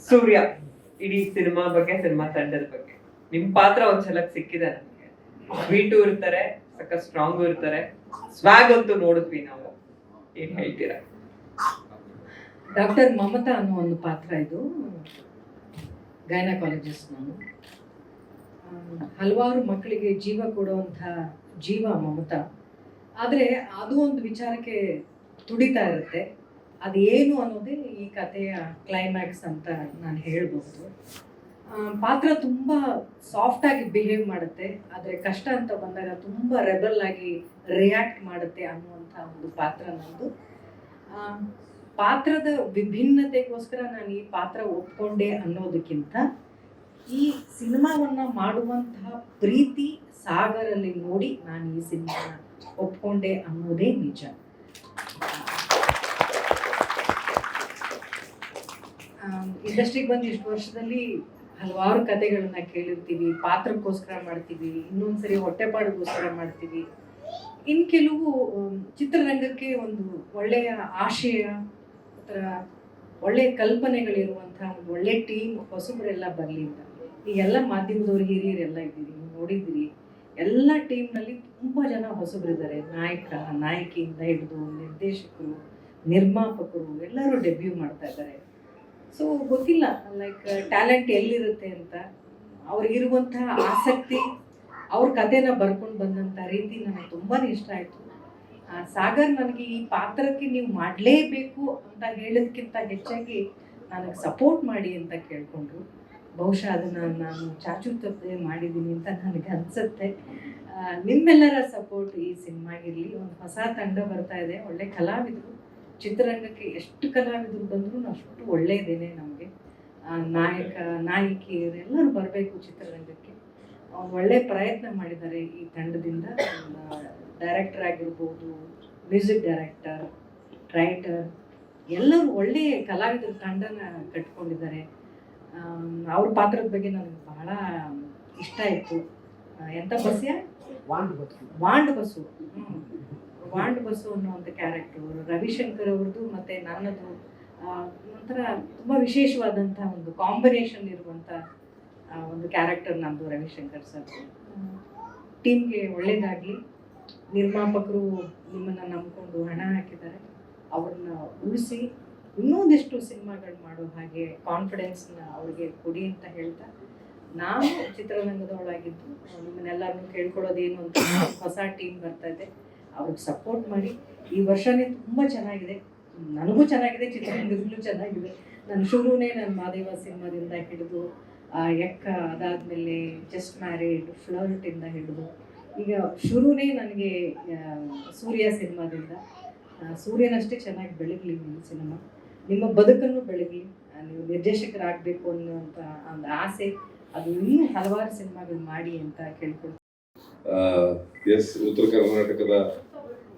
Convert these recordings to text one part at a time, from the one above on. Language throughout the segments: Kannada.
ಸೂರ್ಯ ಇಡೀ ಸಿನಿಮಾ ಬಗ್ಗೆ, ಸಿನಿಮಾ ತಂಡದ ಬಗ್ಗೆ ನಿಮ್ ಪಾತ್ರ ಒಂದ್ ಝಲಕ್ ಸಿಕ್ಕಿದೆ ನಮ್ಗೆ. ಸ್ವೀಟು ಇರ್ತಾರೆ, ಸಕ್ಕ ಸ್ಟ್ರಾಂಗು ಇರ್ತಾರೆ, ಸ್ವಾಗ್ ಅಂತೂ ನೋಡಿದ್ವಿ ನಾವು. ಏನ್ ಹೇಳ್ತೀರಾ? ಡಾಕ್ಟರ್ ಮಮತಾ ಅನ್ನೋ ಒಂದು ಪಾತ್ರ ಇದು. ಗೈನಕಾಲಜಿಸ್ಟ್ ನಾನು. ಹಲವಾರು ಮಕ್ಕಳಿಗೆ ಜೀವ ಕೊಡುವಂಥ ಜೀವ ಮಮತಾ. ಆದರೆ ಅದು ಒಂದು ವಿಚಾರಕ್ಕೆ ತುಡಿತಾ ಇರುತ್ತೆ. ಅದು ಏನು ಅನ್ನೋದೇ ಈ ಕಥೆಯ ಕ್ಲೈಮ್ಯಾಕ್ಸ್ ಅಂತ ನಾನು ಹೇಳ್ಬೋದು. ಪಾತ್ರ ತುಂಬ ಸಾಫ್ಟಾಗಿ ಬಿಹೇವ್ ಮಾಡುತ್ತೆ, ಆದರೆ ಕಷ್ಟ ಅಂತ ಬಂದಾಗ ತುಂಬ ರೆಬಲ್ ಆಗಿ ರಿಯಾಕ್ಟ್ ಮಾಡುತ್ತೆ ಅನ್ನುವಂಥ ಒಂದು ಪಾತ್ರ ನಂದು. ಪಾತ್ರದ ವಿಭಿನ್ನತೆಗೋಸ್ಕರ ನಾನು ಈ ಪಾತ್ರ ಒಪ್ಕೊಂಡೆ ಅನ್ನೋದಕ್ಕಿಂತ ಈ ಸಿನಿಮಾವನ್ನು ಮಾಡುವಂತಹ ಪ್ರೀತಿ ಸಾಗರಲ್ಲಿ ನೋಡಿ ನಾನು ಈ ಸಿನಿಮಾನ ಒಪ್ಕೊಂಡೆ ಅನ್ನೋದೇ ನಿಜ. ಇಂಡಸ್ಟ್ರಿಗೆ ಬಂದು ಇಷ್ಟು ವರ್ಷದಲ್ಲಿ ಹಲವಾರು ಕಥೆಗಳನ್ನ ಕೇಳಿರ್ತೀವಿ, ಪಾತ್ರಕ್ಕೋಸ್ಕರ ಮಾಡ್ತೀವಿ, ಇನ್ನೊಂದ್ಸರಿ ಹೊಟ್ಟೆಪಾಡಿಗೋಸ್ಕರ ಮಾಡ್ತೀವಿ. ಇನ್ನು ಕೆಲವು ಚಿತ್ರರಂಗಕ್ಕೆ ಒಂದು ಒಳ್ಳೆಯ ಆಶಯ, ಒಂಥರ ಒಳ್ಳೆಯ ಕಲ್ಪನೆಗಳಿರುವಂಥ ಒಂದು ಒಳ್ಳೆ ಟೀಮ್ ಹೊಸಬರೆಲ್ಲ ಬರಲಿ ಅಂತ. ಈಗೆಲ್ಲ ಮಾಧ್ಯಮದವ್ರು ಹಿರಿಯರೆಲ್ಲ ಇದ್ದೀರಿ, ನೀವು ನೋಡಿದ್ದೀರಿ. ಎಲ್ಲ ಟೀಮ್ನಲ್ಲಿ ತುಂಬ ಜನ ಹೊಸಬರಿದ್ದಾರೆ. ನಾಯಕ ನಾಯಕಿಯಿಂದ ಹಿಡಿದು ನಿರ್ದೇಶಕರು, ನಿರ್ಮಾಪಕರು ಎಲ್ಲರೂ ಡೆಬ್ಯೂ ಮಾಡ್ತಾ ಇದ್ದಾರೆ. ಸೊ ಗೊತ್ತಿಲ್ಲ ಲೈಕ್ ಟ್ಯಾಲೆಂಟ್ ಎಲ್ಲಿರುತ್ತೆ ಅಂತ. ಅವ್ರಿಗಿರುವಂತಹ ಆಸಕ್ತಿ, ಅವ್ರ ಕಥೆನ ಬರ್ಕೊಂಡು ಬಂದಂಥ ರೀತಿ ನನಗೆ ತುಂಬಾ ಇಷ್ಟ ಆಯಿತು. ಸಾಗರ್ ನನಗೆ ಈ ಪಾತ್ರಕ್ಕೆ ನೀವು ಮಾಡಲೇಬೇಕು ಅಂತ ಹೇಳೋದಕ್ಕಿಂತ ಹೆಚ್ಚಾಗಿ ನನಗೆ ಸಪೋರ್ಟ್ ಮಾಡಿ ಅಂತ ಕೇಳಿಕೊಂಡ್ರು. ಬಹುಶಃ ಅದನ್ನು ನಾನು ಚಾಚು ತಪ್ಪದೆ ಮಾಡಿದ್ದೀನಿ ಅಂತ ನನಗೆ ಅನಿಸುತ್ತೆ. ನಿಮ್ಮೆಲ್ಲರ ಸಪೋರ್ಟ್ ಈ ಸಿನಿಮಾಗಿರಲಿ. ಒಂದು ಹೊಸ ತಂಡ ಬರ್ತಾ ಇದೆ, ಒಳ್ಳೆ ಕಲಾವಿದರು. ಚಿತ್ರರಂಗಕ್ಕೆ ಎಷ್ಟು ಕಲಾವಿದರು ಬಂದರೂ ಅಷ್ಟು ಒಳ್ಳೆಯದೇನೆ ನಮಗೆ. ನಾಯಕ ನಾಯಕಿಯರು ಎಲ್ಲರೂ ಬರಬೇಕು ಚಿತ್ರರಂಗಕ್ಕೆ. ಒಂದು ಒಳ್ಳೆಯ ಪ್ರಯತ್ನ ಮಾಡಿದ್ದಾರೆ ಈ ತಂಡದಿಂದ. ಡೈರೆಕ್ಟರ್ ಆಗಿರ್ಬೋದು, ಮ್ಯೂಸಿಕ್ ಡೈರೆಕ್ಟರ್, ರೈಟರ್ ಎಲ್ಲರೂ ಒಳ್ಳೆಯ ಕಲಾವಿದರ ತಂಡನ ಕಟ್ಕೊಂಡಿದ್ದಾರೆ. ಅವ್ರ ಪಾತ್ರದ ಬಗ್ಗೆ ನನಗೆ ಬಹಳ ಇಷ್ಟ ಆಯಿತು. ಎಂಥ Basya wand bus wand bus ಅನ್ನುವಂಥ ಕ್ಯಾರೆಕ್ಟರು ರವಿಶಂಕರ್ ಅವ್ರದ್ದು ಮತ್ತು ನನ್ನದು ಒಂಥರ ತುಂಬ ವಿಶೇಷವಾದಂಥ ಒಂದು ಕಾಂಬಿನೇಷನ್ ಇರುವಂಥ ಒಂದು ಕ್ಯಾರೆಕ್ಟರ್ ನಮ್ಮದು ರವಿಶಂಕರ್ ಸರ್. ಟೀಮ್ಗೆ ಒಳ್ಳೆಯದಾಗಲಿ. ನಿರ್ಮಾಪಕರು ನಿಮ್ಮನ್ನು ನಂಬಿಕೊಂಡು ಹಣ ಹಾಕಿದ್ದಾರೆ, ಅವ್ರನ್ನ ಉಳಿಸಿ ಇನ್ನೊಂದಿಷ್ಟು ಸಿನಿಮಾಗಳು ಮಾಡೋ ಹಾಗೆ ಕಾನ್ಫಿಡೆನ್ಸ್ನ ಅವ್ರಿಗೆ ಕೊಡಿ ಅಂತ ಹೇಳ್ತಾ, ನಾನು ಚಿತ್ರರಂಗದವಳಾಗಿದ್ದು ನಿಮ್ಮನ್ನೆಲ್ಲರನ್ನೂ ಕೇಳ್ಕೊಳ್ಳೋದೇನು ಅಂತ, ಹೊಸ ಟೀಮ್ ಬರ್ತಾ ಇದೆ, ಅವ್ರಿಗೆ ಸಪೋರ್ಟ್ ಮಾಡಿ. ಈ ವರ್ಷನೇ ತುಂಬ ಚೆನ್ನಾಗಿದೆ, ನನಗೂ ಚೆನ್ನಾಗಿದೆ, ಚಿತ್ರರಂಗದಲ್ಲೂ ಚೆನ್ನಾಗಿದೆ. ನಾನು ಶುರುನೇ ನನ್ನ ಮಾದೇವ ಸಿನಿಮಾದಿಂದ ಹಿಡಿದು ಎಕ್ಕ, ಅದಾದಮೇಲೆ ಜಸ್ಟ್ ಮ್ಯಾರಿಡ್, ಫ್ಲರ್ಟಿಂದ ಹಿಡಿದು ಈಗ ಶುರುನೇ ನನಗೆ ಸೂರ್ಯ ಸಿನಿಮಾದಿಂದ. ಸೂರ್ಯನಷ್ಟೇ ಚೆನ್ನಾಗಿ ಬೆಳಗಲಿ ನಿಮ್ಮ ಸಿನಿಮಾ, ನಿಮ್ಮ ಬದುಕನ್ನು ಬೆಳಗಲಿ, ನೀವು ನಿರ್ದೇಶಕರಾಗಬೇಕು ಅನ್ನುವಂಥ ಒಂದು ಆಸೆ, ಅದು ಇನ್ನೂ ಹಲವಾರು ಸಿನಿಮಾಗಳು ಮಾಡಿ ಅಂತ ಕೇಳ್ಕೊಳ್ತೀನಿ. ಎಸ್, ಉತ್ತರ ಕರ್ನಾಟಕದ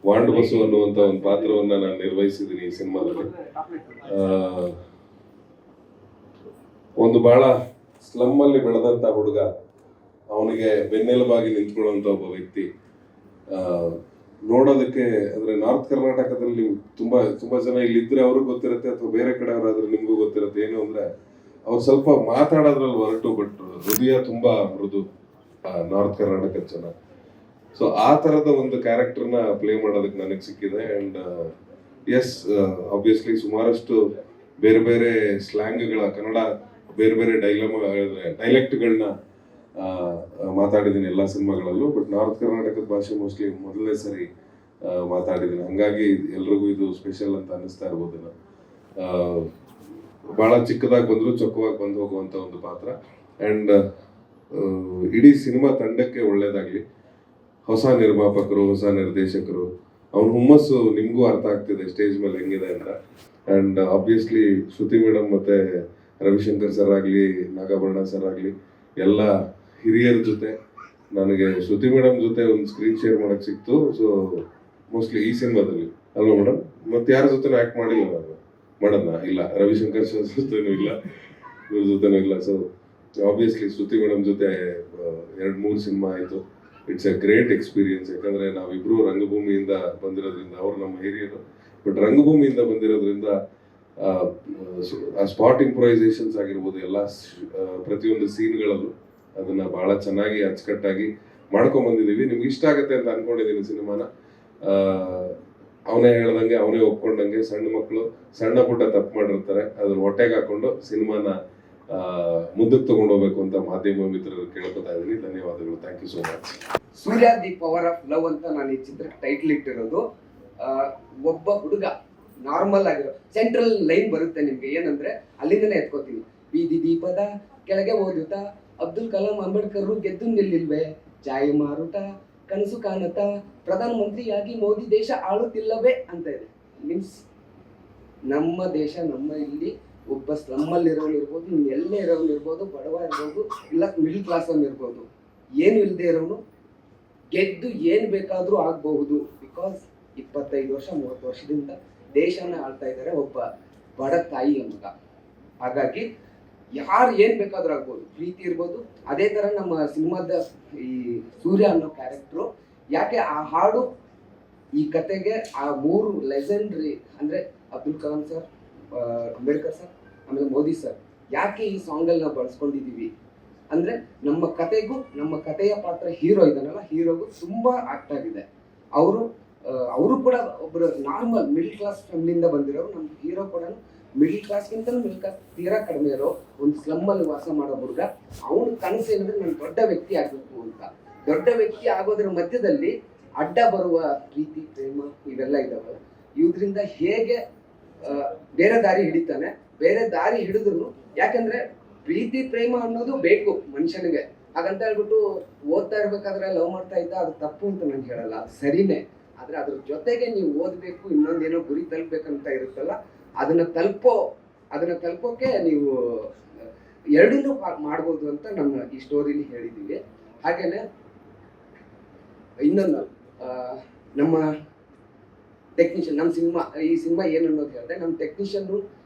ವಾಂಡ್ ಬಸು ಅನ್ನುವಂಥ ಒಂದು ಪಾತ್ರವನ್ನು ನಾನು ನಿರ್ವಹಿಸಿದ್ದೀನಿ ಈ ಸಿನಿಮಾದಲ್ಲಿ. ಒಂದು ಬಹಳ ಸ್ಲಮ್ಮಲ್ಲಿ ಬೆಳೆದಂಥ ಹುಡುಗ, ಅವನಿಗೆ ಬೆನ್ನೆಲುಬಾಗಿ ನಿಂತ್ಕೊಳ್ಳುವಂಥ ಒಬ್ಬ ವ್ಯಕ್ತಿ. ನೋಡೋದಕ್ಕೆ ಅಂದರೆ ನಾರ್ತ್ ಕರ್ನಾಟಕದಲ್ಲಿ ತುಂಬ ಜನ ಇಲ್ಲಿದ್ದರೆ ಅವ್ರಿಗೆ ಗೊತ್ತಿರುತ್ತೆ, ಅಥವಾ ಬೇರೆ ಕಡೆ ಅವರಾದ್ರೆ ನಿಮಗೂ ಗೊತ್ತಿರುತ್ತೆ. ಏನು ಅಂದರೆ ಅವ್ರು ಸ್ವಲ್ಪ ಮಾತಾಡೋದ್ರಲ್ಲಿ ಹೊರಟು, ಬಟ್ ಹೃದಯ ತುಂಬ ಮೃದು ನಾರ್ತ್ ಕರ್ನಾಟಕದ ಜನ. ಸೊ ಆ ಥರದ ಒಂದು ಕ್ಯಾರೆಕ್ಟರ್ನ ಪ್ಲೇ ಮಾಡೋದಕ್ಕೆ ನನಗೆ ಸಿಕ್ಕಿದೆ. ಆ್ಯಂಡ್ ಎಸ್, ಆಬ್ವಿಯಸ್ಲಿ ಸುಮಾರಷ್ಟು ಬೇರೆ ಬೇರೆ ಸ್ಲ್ಯಾಂಗ್ಗಳ, ಕನ್ನಡ ಬೇರೆ ಬೇರೆ ಡೈಲೆಕ್ಟ್ಗಳನ್ನ ಮಾತಾಡಿದ್ದೀನಿ ಎಲ್ಲ ಸಿನಿಮಾಗಳಲ್ಲೂ. ಬಟ್ ನಾರ್ತ್ ಕರ್ನಾಟಕದ ಭಾಷೆ ಮೋಸ್ಟ್ಲಿ ಮೊದಲನೇ ಸರಿ ಮಾತಾಡಿದ್ದೀನಿ. ಹಾಗಾಗಿ ಎಲ್ರಿಗೂ ಇದು ಸ್ಪೆಷಲ್ ಅಂತ ಅನ್ನಿಸ್ತಾ ಇರ್ಬೋದೇನೋ. ಭಾಳ ಚಿಕ್ಕದಾಗಿ ಬಂದರೂ ಚೊಕ್ಕವಾಗಿ ಬಂದು ಹೋಗುವಂಥ ಒಂದು ಪಾತ್ರ. ಆ್ಯಂಡ್ ಇಡೀ ಸಿನಿಮಾ ತಂಡಕ್ಕೆ ಒಳ್ಳೇದಾಗಲಿ. ಹೊಸ ನಿರ್ಮಾಪಕರು, ಹೊಸ ನಿರ್ದೇಶಕರು, ಅವ್ನ ಹುಮ್ಮಸ್ಸು ನಿಮಗೂ ಅರ್ಥ ಆಗ್ತಿದೆ ಸ್ಟೇಜ್ ಮೇಲೆ ಹೆಂಗಿದೆ ಅಂತ. ಆ್ಯಂಡ್ ಆಬ್ವಿಯಸ್ಲಿ ಶ್ರುತಿ ಮೇಡಮ್ ಮತ್ತು ರವಿಶಂಕರ್ ಸರ್ ಆಗಲಿ, ನಾಗಾಭರಣ ಸರ್ ಆಗಲಿ, ಎಲ್ಲ ಹಿರಿಯರ ಜೊತೆ ನನಗೆ ಶ್ರುತಿ ಮೇಡಮ್ ಜೊತೆ ಒಂದು ಸ್ಕ್ರೀನ್ ಶೇರ್ ಮಾಡೋಕ್ಕೆ ಸಿಕ್ತು. ಸೊ ಮೋಸ್ಟ್ಲಿ ಈ ಸಿನಿಮಾದಲ್ಲಿ ಅಲ್ವಾ ಮೇಡಮ್? ಮತ್ತು ಯಾರ ಜೊತೆ ಆ್ಯಕ್ಟ್ ಮಾಡಿಲ್ಲ ನಾನು, ಮಾಡೋದನ್ನ ಇಲ್ಲ, ರವಿಶಂಕರ್ ಸರ್ ಜೊತೆನೂ ಇಲ್ಲ, ಇವ್ರ ಜೊತೆನೂ ಇಲ್ಲ. ಸೊ ಆಬ್ವಿಯಸ್ಲಿ ಶ್ರುತಿ ಮೇಡಮ್ ಜೊತೆ 2-3 ಸಿನಿಮಾ ಆಯಿತು. It's A great experience. ಯಾಕಂದರೆ ನಾವಿಬ್ಬರು ರಂಗಭೂಮಿಯಿಂದ ಬಂದಿರೋದ್ರಿಂದ, ಅವರು ನಮ್ಮ ಹಿರಿಯರು, ಬಟ್ ರಂಗಭೂಮಿಯಿಂದ ಬಂದಿರೋದ್ರಿಂದ ಆ ಸ್ಪಾಟ್ ಇಂಪ್ರೂವೈಸೇಷನ್ಸ್ ಆಗಿರ್ಬೋದು, ಎಲ್ಲ ಪ್ರತಿಯೊಂದು ಸೀನ್ಗಳಲ್ಲೂ ಅದನ್ನ ಬಹಳ ಚೆನ್ನಾಗಿ ಅಚ್ಚುಕಟ್ಟಾಗಿ ಮಾಡ್ಕೊಂಡ್ ಬಂದಿದ್ದೀವಿ. ನಿಮ್ಗೆ ಇಷ್ಟ ಆಗುತ್ತೆ ಅಂತ ಅನ್ಕೊಂಡಿದ್ದೀನಿ ಸಿನಿಮಾನ. ಅವನೇ ಹೇಳ್ದಂಗೆ, ಅವನೇ ಒಪ್ಕೊಂಡಂಗೆ, ಸಣ್ಣ ಮಕ್ಕಳು ಸಣ್ಣ ಪುಟ್ಟ ತಪ್ಪು ಮಾಡಿರ್ತಾರೆ, ಅದನ್ನ ಹೊಟ್ಟೆಗೆ ಹಾಕೊಂಡು ಸಿನಿಮಾನ ಮುಂದಕ್ಕೆ ತಗೊಂಡು ಹೋಗ್ಬೇಕು ಅಂತ ಮಾಧ್ಯಮ ಮಿತ್ರರು ಕೇಳ್ಕೊತಾ ಇದ್ದೀನಿ. ಧನ್ಯವಾದಗಳು. Thank you so much. Surya the power of love ಅಂತ ನಾನು ಈ ಚಿತ್ರಕ್ಕೆ ಟೈಟ್ಲ್ ಇಟ್ಟಿರೋದು. ಒಬ್ಬ ಹುಡುಗ ನಾರ್ಮಲ್ ಆಗಿರೋ ಸೆಂಟ್ರಲ್ ಲೈನ್ ಬರುತ್ತೆ ನಿಮ್ಗೆ, ಏನಂದ್ರೆ ಅಲ್ಲಿಂದನೇ ಎತ್ಕೋತೀನಿ. ಬೀದಿ ದೀಪದ ಕೆಳಗೆ ಓದುತ್ತಾ ಅಬ್ದುಲ್ ಕಲಾಂ ಅಂಬೇಡ್ಕರ್ ಗೆದ್ದು ನಿಲ್ಲಿಲ್ವೇ, ಜಾಯಿ ಮಾರುತ್ತಾ ಕನಸು ಕಾಣುತ್ತಾ ಪ್ರಧಾನ ಮಂತ್ರಿಯಾಗಿ ಮೋದಿ ದೇಶ ಆಳುತ್ತಿಲ್ಲವೇ ಅಂತ ಇದೆ. ಮೀನ್ಸ್ ನಮ್ಮ ದೇಶ, ನಮ್ಮ ಇಲ್ಲಿ ಒಬ್ಬ ಸ್ಲಮ್ಮಲ್ಲಿ ಇರೋನು ಇರ್ಬೋದು, ಎಲ್ಲೇ ಇರೋನು ಇರ್ಬೋದು, ಬಡವ ಇರ್ಬೋದು, ಇಲ್ಲ ಮಿಡ್ಲ್ ಕ್ಲಾಸ್ ಅವ್ನು ಇರ್ಬೋದು, ಏನು ಇಲ್ಲದೆ ಇರೋನು ಗೆದ್ದು ಏನು ಬೇಕಾದರೂ ಆಗಬಹುದು. ಬಿಕಾಸ್ 25 ವರ್ಷ 30 ವರ್ಷದಿಂದ ದೇಶನ ಆಳ್ತಾ ಇದ್ದಾರೆ ಒಬ್ಬ ಬಡ ತಾಯಿಯ ಮಗ. ಹಾಗಾಗಿ ಯಾರು ಏನು ಬೇಕಾದ್ರೂ ಆಗ್ಬೋದು, ಪ್ರೀತಿ ಇರ್ಬೋದು. ಅದೇ ಥರ ನಮ್ಮ ಸಿನಿಮಾದ ಈ ಸೂರ್ಯ ಅನ್ನೋ ಕ್ಯಾರೆಕ್ಟ್ರು, ಯಾಕೆ ಆ ಹಾಡು ಈ ಕತೆಗೆ ಆ 3 ಲೆಜೆಂಡ್ರಿ ಅಂದರೆ ಅಬ್ದುಲ್ ಕಲಾಂ ಸರ್, ಅಂಬೇಡ್ಕರ್ ಸರ್, ಆಮೇಲೆ ಮೋದಿ ಸರ್, ಯಾಕೆ ಈ ಸಾಂಗಲ್ಲಿ ನಾವು ಬಳಸ್ಕೊಂಡಿದ್ದೀವಿ ಅಂದರೆ ನಮ್ಮ ಕತೆಗೂ, ನಮ್ಮ ಕತೆಯ ಪಾತ್ರ ಹೀರೋ ಇದ್ದಾನಲ್ಲ, ಹೀರೋಗೂ ತುಂಬ ಆಕ್ಟ್ ಆಗಿದೆ. ಅವರು ಕೂಡ ಒಬ್ಬರು ನಾರ್ಮಲ್ ಮಿಡ್ಲ್ ಕ್ಲಾಸ್ ಫ್ಯಾಮಿಲಿಯಿಂದ ಬಂದಿರೋರು. ನಮ್ಮ ಹೀರೋ ಕೂಡ ಮಿಡ್ಲ್ ಕ್ಲಾಸ್ಗಿಂತಲೂ ಮಿಡ್ಲ್ ಕ್ಲಾಸ್ ತೀರಾ ಕಡಿಮೆ ಇರೋ ಒಂದು ಸ್ಲಮ್ಮಲ್ಲಿ ವಾಸ ಮಾಡೋ ಹುಡುಗ. ಅವನ ಕನಸು ಏನಂದ್ರೆ ನಾನು ದೊಡ್ಡ ವ್ಯಕ್ತಿ ಆಗಬೇಕು ಅಂತ. ದೊಡ್ಡ ವ್ಯಕ್ತಿ ಆಗೋದ್ರ ಮಧ್ಯದಲ್ಲಿ ಅಡ್ಡ ಬರುವ ಪ್ರೀತಿ, ಪ್ರೇಮ ಇವೆಲ್ಲ ಇದಾವಲ್ಲ, ಇವ್ರಿಂದ ಹೇಗೆ ಬೇರೆ ದಾರಿ ಹಿಡಿತಾನೆ. ಬೇರೆ ದಾರಿ ಹಿಡಿದ್ರು, ಯಾಕಂದ್ರೆ ಪ್ರೀತಿ ಪ್ರೇಮ ಅನ್ನೋದು ಬೇಕು ಮನುಷ್ಯನಿಗೆ. ಹಾಗಂತ ಹೇಳ್ಬಿಟ್ಟು ಓದ್ತಾ ಇರ್ಬೇಕಾದ್ರೆ ಲವ್ ಮಾಡ್ತಾ ಇದ್ದ ಅದು ತಪ್ಪು ಅಂತ ನಾನು ಹೇಳಲ್ಲ, ಅದು ಸರಿನೇ. ಆದ್ರೆ ಅದ್ರ ಜೊತೆಗೆ ನೀವು ಓದ್ಬೇಕು, ಇನ್ನೊಂದೇನೋ ಗುರಿ ತಲುಪಬೇಕಂತ ಇರುತ್ತಲ್ಲ, ಅದನ್ನ ತಲುಪೋಕೆ ನೀವು ಎರಡನ್ನೂ ಮಾಡ್ಬೋದು ಅಂತ ನಮ್ಮ ಈ ಸ್ಟೋರಿಲಿ ಹೇಳಿದ್ದೀವಿ. ಹಾಗೇನೆ ಇನ್ನೊಂದು ನಮ್ಮ ಟೆಕ್ನಿಷಿಯನ್, ನಮ್ಮ ಈ ಸಿನಿಮಾ ಏನು ಅನ್ನೋದು ಹೇಳಿದೆ. ನಮ್ಮ ಟೆಕ್ನಿಷಿಯನ್ನು,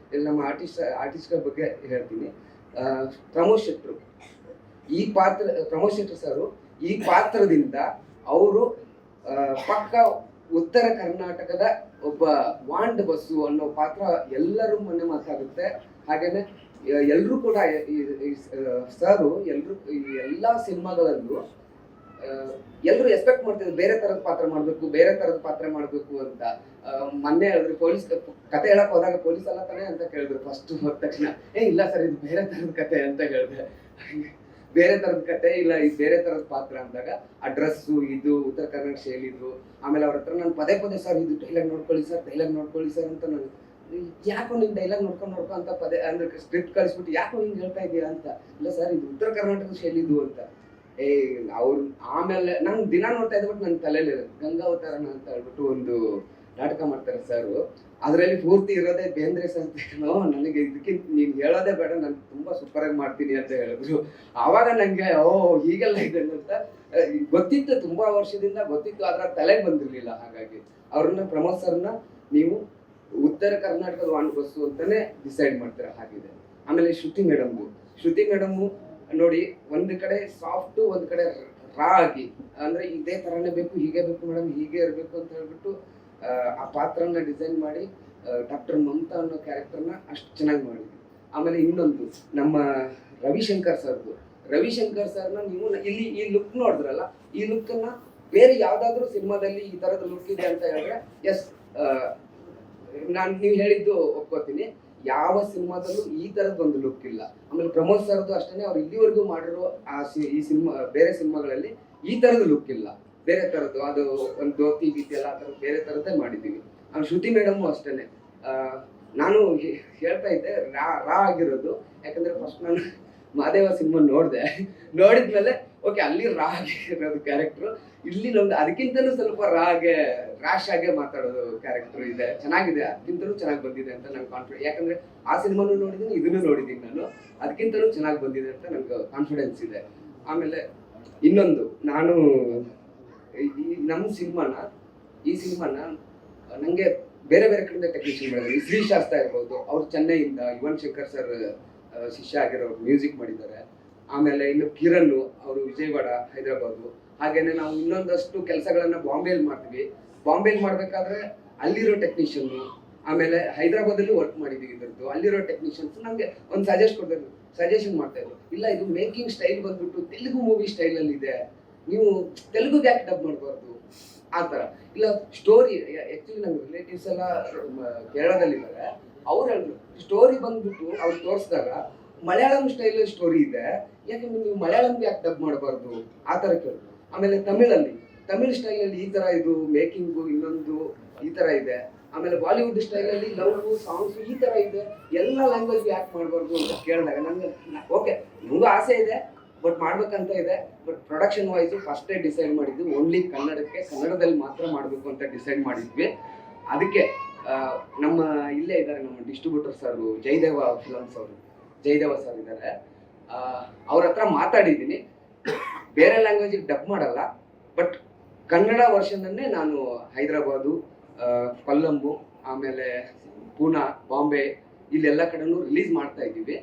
ನಮ್ಮ ಆರ್ಟಿಸ್ಟ್ಗಳ ಬಗ್ಗೆ ಹೇಳ್ತೀನಿ. ಪ್ರಮೋದ್ ಶೆಟ್ರು ಸರು ಈ ಪಾತ್ರದಿಂದ ಅವರು ಪಕ್ಕ ಉತ್ತರ ಕರ್ನಾಟಕದ ಒಬ್ಬ ವಾಂಡ್ ಬಸ್ಸು ಅನ್ನೋ ಪಾತ್ರ ಎಲ್ಲರೂ ಮೊನ್ನೆ ಮಾತಾಗುತ್ತೆ. ಹಾಗೇನೆ ಎಲ್ಲರೂ ಕೂಡ ಸರು ಎಲ್ಲ ಸಿನಿಮಾಗಳಲ್ಲೂ ಎಲ್ಲರೂ ಎಕ್ಸ್ಪೆಕ್ಟ್ ಮಾಡ್ತಿದ್ರು ಬೇರೆ ತರದ ಪಾತ್ರ ಮಾಡ್ಬೇಕು ಅಂತ. ಮೊನ್ನೆ ಹೇಳಿದ್ರು ಪೊಲೀಸ್ ಕತೆ ಹೇಳಕ್ ಹೋದಾಗ ಪೊಲೀಸ್ ಅಲ್ಲ ತಾನೆ ಅಂತ ಕೇಳಿದ್ರು. ಫಸ್ಟ್ ಹೋದ ತಕ್ಷಣ ಇಲ್ಲ ಸರ್ ಇದು ಬೇರೆ ತರದ ಕತೆ ಅಂತ ಹೇಳಿದೆ. ಬೇರೆ ತರದ ಕತೆ ಇಲ್ಲ, ಇದು ಬೇರೆ ತರದ ಪಾತ್ರ ಅಂದಾಗ ಆ ಡ್ರೆಸ್ಸು, ಇದು ಉತ್ತರ ಕನ್ನಡ ಶೈಲಿದ್ರು. ಆಮೇಲೆ ಅವ್ರ ಹತ್ರ ನಾನು ಪದೇ ಸರ್ ಇದು ಡೈಲಾಗ್ ನೋಡ್ಕೊಳ್ಳಿ ಸರ್ ಅಂತ ನಾನು, ಯಾಕೋ ನಿಮ್ ಡೈಲಾಗ್ ನೋಡ್ಕೊ ಅಂತ ಪದೇ ಅಂದ್ರೆ ಸ್ಕ್ರಿಪ್ಟ್ ಕಳಿಸ್ಬಿಟ್ಟು ಯಾಕೋ ಹಿಂಗೆ ಹೇಳ್ತಾ ಇದೀರಾ ಅಂತ. ಇಲ್ಲ ಸರ್ ಇದು ಉತ್ತರ ಕರ್ನಾಟಕದ ಶೈಲಿದು ಅಂತ. ಅವ್ರು ಆಮೇಲೆ ನಾನು ದಿನ ನೋಡ್ತಾ ಇದ್ಬಿಟ್ಟು ನನ್ನ ತಲೆಯಲ್ಲಿ ಗಂಗಾವತಾರನ ಅಂತ ಹೇಳ್ಬಿಟ್ಟು ಒಂದು ನಾಟಕ ಮಾಡ್ತಾರೆ ಸರ್. ಅದರಲ್ಲಿ ಪೂರ್ತಿ ಇರೋದೇ ಬೇಂದ್ರೆ ಸರ್. ನನಗೆ ಇದಕ್ಕಿಂತ ನೀನು ಹೇಳೋದೇ ಬೇಡ, ನಾನು ತುಂಬಾ ಸೂಪರ್ ಆಗಿ ಮಾಡ್ತೀನಿ ಅಂತ ಹೇಳಿದ್ರು. ಆವಾಗ ನಂಗೆ ಹೀಗೆಲ್ಲ ಇದೆ ಅಂತ ಗೊತ್ತಿತ್ತು, ತುಂಬಾ ವರ್ಷದಿಂದ ಗೊತ್ತಿತ್ತು, ಆದ್ರೆ ತಲೆಗೆ ಬಂದಿರ್ಲಿಲ್ಲ. ಹಾಗಾಗಿ ಅವ್ರನ್ನ ಪ್ರಮೋದ್ ಸರ್ನ ನೀವು ಉತ್ತರ ಕರ್ನಾಟಕದ ವಾಂಡ್ ಬಸ್ಸು ಅಂತಾನೆ ಡಿಸೈಡ್ ಮಾಡ್ತಾರೆ. ಹಾಗಿದೆ. ಆಮೇಲೆ ಶ್ರುತಿ ಮೇಡಮ್ ನೋಡಿ, ಒಂದು ಕಡೆ ಸಾಫ್ಟ್, ಒಂದು ಕಡೆ ರಾ ಆಗಿ, ಅಂದ್ರೆ ಇದೇ ತರಾನೇ ಬೇಕು, ಹೀಗೆ ಬೇಕು ಮೇಡಮ್, ಹೀಗೆ ಇರಬೇಕು ಅಂತ ಹೇಳ್ಬಿಟ್ಟು ಆ ಪಾತ್ರನ ಡಿಸೈನ್ ಮಾಡಿ ಡಾಕ್ಟರ್ ಮಮತಾ ಅನ್ನೋ ಕ್ಯಾರೆಕ್ಟರ್ನ ಅಷ್ಟು ಚೆನ್ನಾಗಿ ಮಾಡಿದ್ವಿ. ಆಮೇಲೆ ಇನ್ನೊಂದು ನಮ್ಮ ರವಿಶಂಕರ್ ಸರ್ನ ನೀವು ಇಲ್ಲಿ ಈ ಲುಕ್ ನೋಡಿದ್ರಲ್ಲ, ಈ ಲುಕ್ಕನ್ನ ಬೇರೆ ಯಾವ್ದಾದ್ರು ಸಿನಿಮಾದಲ್ಲಿ ಈ ತರದ ಲುಕ್ ಇದೆ ಅಂತ ಹೇಳಿದ್ರೆ ಎಸ್, ನೀವು ಹೇಳಿದ್ದು ಒಪ್ಕೋತೀನಿ. ಯಾವ ಸಿನಿಮಾದಲ್ಲೂ ಈ ತರದ್ ಒಂದು ಲುಕ್ ಇಲ್ಲ. ಆಮೇಲೆ ಪ್ರಮೋದ್ ಸರ್ದು ಅಷ್ಟೇ, ಅವ್ರು ಇಲ್ಲಿವರೆಗೂ ಮಾಡಿರೋ ಈ ಸಿನಿಮಾ ಬೇರೆ ಸಿನಿಮಾಗಳಲ್ಲಿ ಈ ತರದ ಲುಕ್ ಇಲ್ಲ, ಬೇರೆ ತರದ್ದು. ಅದು ಒಂದು ಧೋತಿ ಗೀತಿ ಎಲ್ಲ ಆ ಥರದ್ದು ಬೇರೆ ತರದ್ದೇ ಮಾಡಿದ್ದೀವಿ. ಆಮೇಲೆ ಶ್ರುತಿ ಮೇಡಮು ಅಷ್ಟೇ. ನಾನು ಹೇಳ್ತಾ ಇದ್ದೆ ರಾ ಆಗಿರೋದು, ಯಾಕಂದ್ರೆ ಫಸ್ಟ್ ನಾನು ಮಾದೇವ ಸಿನಿಮಾ ನೋಡಿದ್ಮೇಲೆ ಓಕೆ ಅಲ್ಲಿ ರಾ ಆಗಿರೋದು ಕ್ಯಾರೆಕ್ಟ್ರು, ಇಲ್ಲಿ ನಮ್ದು ಅದಕ್ಕಿಂತಲೂ ಸ್ವಲ್ಪ ರ್ಯಾಶ್ ಆಗಿ ಮಾತಾಡೋದು ಕ್ಯಾರೆಕ್ಟರ್ ಇದೆ, ಚೆನ್ನಾಗಿದೆ, ಅದಕ್ಕಿಂತಲೂ ಚೆನ್ನಾಗಿ ಬಂದಿದೆ ಅಂತ ನಂಗೆ ಕಾನ್ಫಿಡೆನ್ಸ್. ಯಾಕಂದ್ರೆ ಆ ಸಿನಿಮಾನು ನೋಡಿದ್ದೀನಿ, ಇದನ್ನು ನೋಡಿದ್ದೀನಿ ನಾನು, ಅದಕ್ಕಿಂತಲೂ ಚೆನ್ನಾಗಿ ಬಂದಿದೆ ಅಂತ ನಂಗೆ ಕಾನ್ಫಿಡೆನ್ಸ್ ಇದೆ. ಆಮೇಲೆ ಇನ್ನೊಂದು, ನಾನು ನಮ್ಮ ಈ ಸಿನಿಮಾನ ನಂಗೆ ಬೇರೆ ಕಡೆಯಿಂದ ಟೆಕ್ನಿಷಿಯನ್ ಮಾಡಿದ್ರು. ಶ್ರೀ ಶಾಸ್ತ್ರ ಇರ್ಬೋದು, ಅವ್ರು ಚೆನ್ನೈಯಿಂದ ಯುವನ್ ಶಂಕರ್ ಸರ್ ಶಿಷ್ಯ ಆಗಿರೋರು ಮ್ಯೂಸಿಕ್ ಮಾಡಿದ್ದಾರೆ. ಆಮೇಲೆ ಇನ್ನು ಕಿರಣ್ ಅವರು ವಿಜಯವಾಡ, ಹೈದರಾಬಾದ್. ಹಾಗೇನೆ ನಾವು ಇನ್ನೊಂದಷ್ಟು ಕೆಲಸಗಳನ್ನ ಬಾಂಬೆಯಲ್ಲಿ ಮಾಡ್ತೀವಿ. ಬಾಂಬೆಯಲ್ಲಿ ಮಾಡ್ಬೇಕಾದ್ರೆ ಅಲ್ಲಿರೋ ಟೆಕ್ನಿಷಿಯನ್ ಆಮೇಲೆ ಹೈದರಾಬಾದಲ್ಲಿ ವರ್ಕ್ ಮಾಡಿದ್ದೀವಿ ಇದ್ರದ್ದು. ಅಲ್ಲಿರೋ ಟೆಕ್ನಿಷಿಯನ್ಸ್ ನಮಗೆ ಒಂದು ಸಜೆಷನ್ ಮಾಡ್ತಾ ಇದ್ರು, ಇಲ್ಲ ಇದು ಮೇಕಿಂಗ್ ಸ್ಟೈಲ್ ಬಂದ್ಬಿಟ್ಟು ತೆಲುಗು ಮೂವಿ ಸ್ಟೈಲಲ್ಲಿ ಇದೆ, ನೀವು ತೆಲುಗುಗೆ ಯಾಕೆ ಡಬ್ ಮಾಡಬಾರ್ದು ಆ ಥರ. ಇಲ್ಲ ಸ್ಟೋರಿ, ಆ್ಯಕ್ಚುಲಿ ನಮ್ಮ ರಿಲೇಟಿವ್ಸ್ ಎಲ್ಲ ಕೇರಳದಲ್ಲಿದ್ದಾರೆ, ಅವ್ರು ಹೇಳಿದ್ರು ಸ್ಟೋರಿ ಬಂದ್ಬಿಟ್ಟು ಅವ್ರು ತೋರಿಸಿದಾಗ ಮಲಯಾಳಂ ಸ್ಟೈಲಲ್ಲಿ ಸ್ಟೋರಿ ಇದೆ, ಯಾಕಂದ್ರೆ ನೀವು ಮಲಯಾಳಂಗೆ ಯಾಕೆ ಡಬ್ ಮಾಡಬಾರ್ದು ಆ ಥರ ಕೇಳಿದ್ರು. ಆಮೇಲೆ ತಮಿಳ್ ಸ್ಟೈಲಲ್ಲಿ ಈ ಥರ ಇದು ಮೇಕಿಂಗು ಇನ್ನೊಂದು ಈ ಥರ ಇದೆ, ಆಮೇಲೆ ಬಾಲಿವುಡ್ ಸ್ಟೈಲಲ್ಲಿ ಲವ್ ಸಾಂಗ್ಸ್ ಈ ಥರ ಇದೆ, ಎಲ್ಲ ಲ್ಯಾಂಗ್ವೇಜ್ ಯಾಕೆ ಮಾಡಬಾರ್ದು ಅಂತ ಕೇಳಿದಾಗ ನನಗೆ ಓಕೆ ನಿಮಗೂ ಆಸೆ ಇದೆ ಬಟ್ ಮಾಡ್ಬೇಕಂತ ಇದೆ, ಬಟ್ ಪ್ರೊಡಕ್ಷನ್ ವೈಸು ಫಸ್ಟೇ ಡಿಸೈಡ್ ಮಾಡಿದ್ವಿ ಓನ್ಲಿ ಕನ್ನಡದಲ್ಲಿ ಮಾತ್ರ ಮಾಡಬೇಕು ಅಂತ ಡಿಸೈಡ್ ಮಾಡಿದ್ವಿ. ಅದಕ್ಕೆ ನಮ್ಮ ಇಲ್ಲೇ ಇದ್ದಾರೆ ನಮ್ಮ ಡಿಸ್ಟ್ರಿಬ್ಯೂಟರ್ ಸರ್ ಜಯದೇವ ಫಿಲಮ್ಸ್ ಅವರು, ಜಯದೇವ ಸರ್ ಇದ್ದಾರೆ, ಅವ್ರ ಹತ್ರ ಮಾತಾಡಿದ್ದೀನಿ. ಬೇರೆ ಲ್ಯಾಂಗ್ವೇಜಿಗೆ ಡಬ್ ಮಾಡಲ್ಲ, ಬಟ್ ಕನ್ನಡ ವರ್ಷನನ್ನೇ ನಾನು ಹೈದರಾಬಾದು, ಕೊಲ್ಲಂಬು, ಆಮೇಲೆ ಪೂನಾ, ಬಾಂಬೆ ಇಲ್ಲೆಲ್ಲ ಕಡೆನೂ ರಿಲೀಸ್ ಮಾಡ್ತಾ ಇದ್ದೀವಿ.